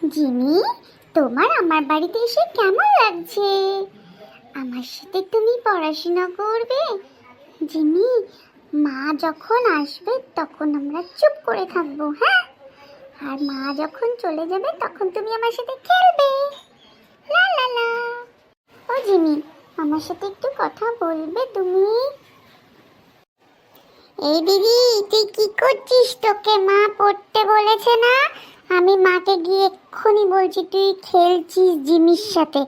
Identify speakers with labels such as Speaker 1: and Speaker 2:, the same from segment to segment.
Speaker 1: Jimmy, তোমার আমার বাড়িতে এসে কেমন লাগছে? আমার সাথে তুমি পড়াশোনা করবে? জিমি, মা যখন আসবে তখন আমরা চুপ করে থাকবো, হ্যাঁ? আর মা যখন চলে যাবে তখন তুমি আমার সাথে খেলবে। লা লা লা। ও জিমি, আমার সাথে একটু কথা বলবে তুমি? এই দিদি, তুই কি করছিস? তোকে মা পড়তে বলেছে না? আমি মাকে গিয়ে এক্ষুনি বলছি তুই খেলছিস জিমির সাথে,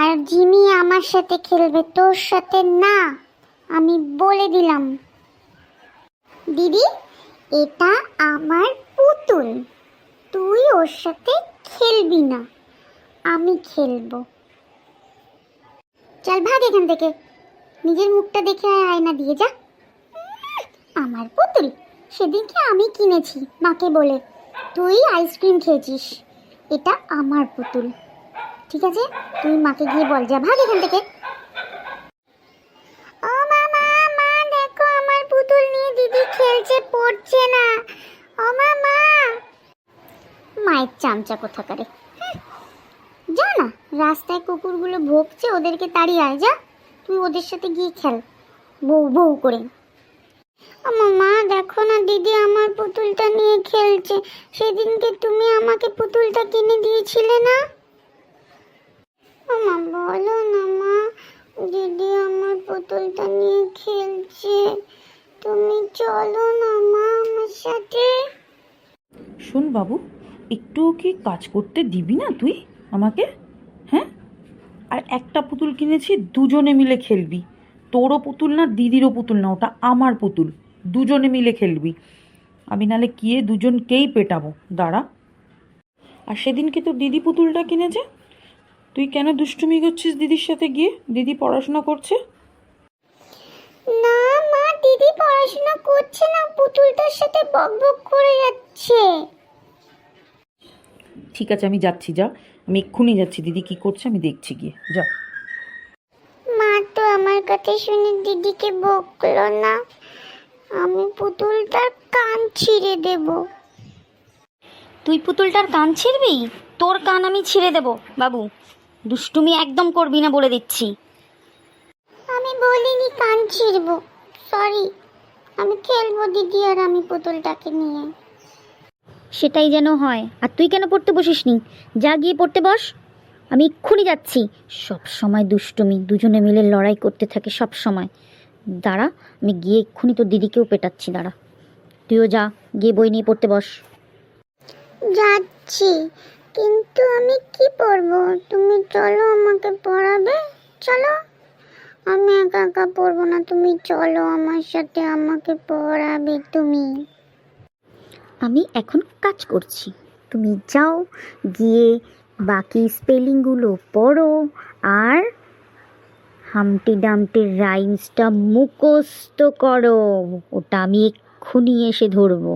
Speaker 1: আর জিমি আমার সাথে খেলবে, তোর সাথে না, আমি বলে দিলাম। দিদি, এটা আমার পুতুল, তুই ওর সাথে খেলবি না, আমি খেলবো। চল ভাগ এখান থেকে, নিজের মুখটা দেখে আয় আয়না দিয়ে, যা। আমার পুতুল সেদিনকে আমি কিনেছি মাকে বলে, তুই আইসক্রিম খেয়েছিস, এটা আমার পুতুল, ঠিক আছে? তুই মাকে গিয়ে বল, যা ভাগ এখান থেকে। ও মামা, মা দেখো আমার পুতুল নিয়ে দিদি খেলছে, পড়ছে না। ও মামা, মায়ের চামচা কোথাকারে। যা না, রাস্তায় কুকুরগুলো ভোগছে, ওদেরকে তাড়িয়ে আয়, যা। তুই ওদের সাথে গিয়ে খেল বউ বউ করে। মা দেখো না, দিদি আমার পুতুলটা নিয়ে খেলছে, সেদিনকে তুমি আমাকে পুতুলটা কিনে দিয়েছিলে না? মা বলো না মা, দিদি আমার পুতুলটা নিয়ে খেলছে, তুমি চলো না মা আমার সাথে।
Speaker 2: শোন বাবু, একটুও কি কাজ করতে দিবি না তুই আমাকে? হ্যাঁ, আর একটা পুতুল কিনেছি, দুজনে মিলে খেলবি। তোরও পুতুল না, দিদিরও পুতুল না, ওটা আমার পুতুল, দুজনে মিলে খেলবি। আমি নালে গিয়ে দুজনকেই পেটাবো, দাঁড়া। আর সেদিনকে তো দিদি পুতুলটা কিনেছে, তুই কেন দুষ্টুমি করছিস দিদির সাথে গিয়ে? দিদি পড়াশোনা করছে।
Speaker 1: না মা, দিদি পড়াশোনা করছে না, পুতুলটার সাথে বকবক করে যাচ্ছে।
Speaker 2: ঠিক আছে, আমি যাচ্ছি, যা, আমি এক্ষুনি যাচ্ছি, দিদি কি করছে আমি দেখছি গিয়ে, যা।
Speaker 1: মা তো আমার কথা শুনে দিদিকে বকলো না, আমি পুতুলটার কান ছিঁড়ে দেব।
Speaker 3: তুই পুতুলটার কান ছিঁড়বি? তোর কান আমি ছিঁড়ে দেব বাবু, দুষ্টুমি একদম করবি না বলে দিচ্ছি।
Speaker 1: আমি বলিনি কান ছিঁড়বো, সরি। আমি খেলবো দিদি আর আমি পুতুলটাকে নিয়ে।
Speaker 3: সেটাই যেন হয়। আর তুই কেন পড়তে বসিসনি? যা গিয়ে পড়তে বস, আমি এক্ষুনি যাচ্ছি। সব সময় দুষ্টুমি, দুজনে মিলে লড়াই করতে থাকে সব সময়। দাঁড়া, আমি গিয়ে এক্ষুনি তোর দিদিকেও পেটাচ্ছি, দাঁড়া। তুইও যা, গিয়ে বই নিয়ে পড়তে বস।
Speaker 1: যাচ্ছি, কিন্তু আমি কি পড়বো? তুমি চলো, আমাকে পড়াবে, চলো। আমি একা একা পড়বো না, তুমি চলো আমার সাথে, আমাকে পড়াবে তুমি।
Speaker 3: আমি এখন কাজ করছি, তুমি যাও, গিয়ে বাকি স্পেলিংগুলো পড়ো, আর হামটি ডামটির রাইমসটা মুখস্থ করো। ওটা আমি এক্ষুনি এসে ধরবো,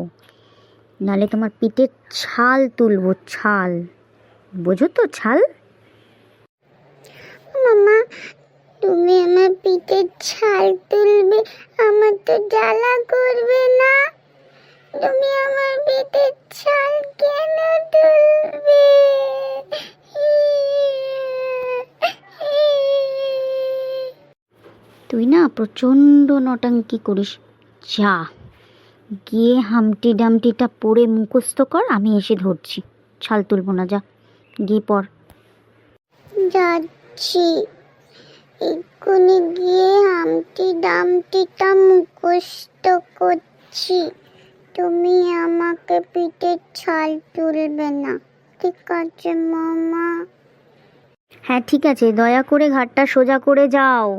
Speaker 3: নালে তোমার পিঠের ছাল তুলবো, ছাল, বোঝো তো, ছাল।
Speaker 1: মামা, তুমি আমার পিঠের ছাল তুলবে? আমার তো জ্বালা করবে না? তুমি আমার পিঠের ছাল কেন তুলবে?
Speaker 3: তুই না প্রচণ্ড নটাঙ্কি করিস, যা গিয়ে হামটি ডামটিটা পড়ে মুখস্থ কর, আমি এসে ধরছি। ছাল তুলবো না, যা গিয়ে পড়।
Speaker 1: যাচ্ছি, এক্ষুনি গিয়ে হামটি ডামটিটা মুখস্থ করছি। তুমি আমাকে পিঠের ছাল তুলবে না, ঠিক আছে মামা?
Speaker 3: হ্যাঁ ঠিক আছে, দয়া করে ঘাটটা সোজা করে যাও।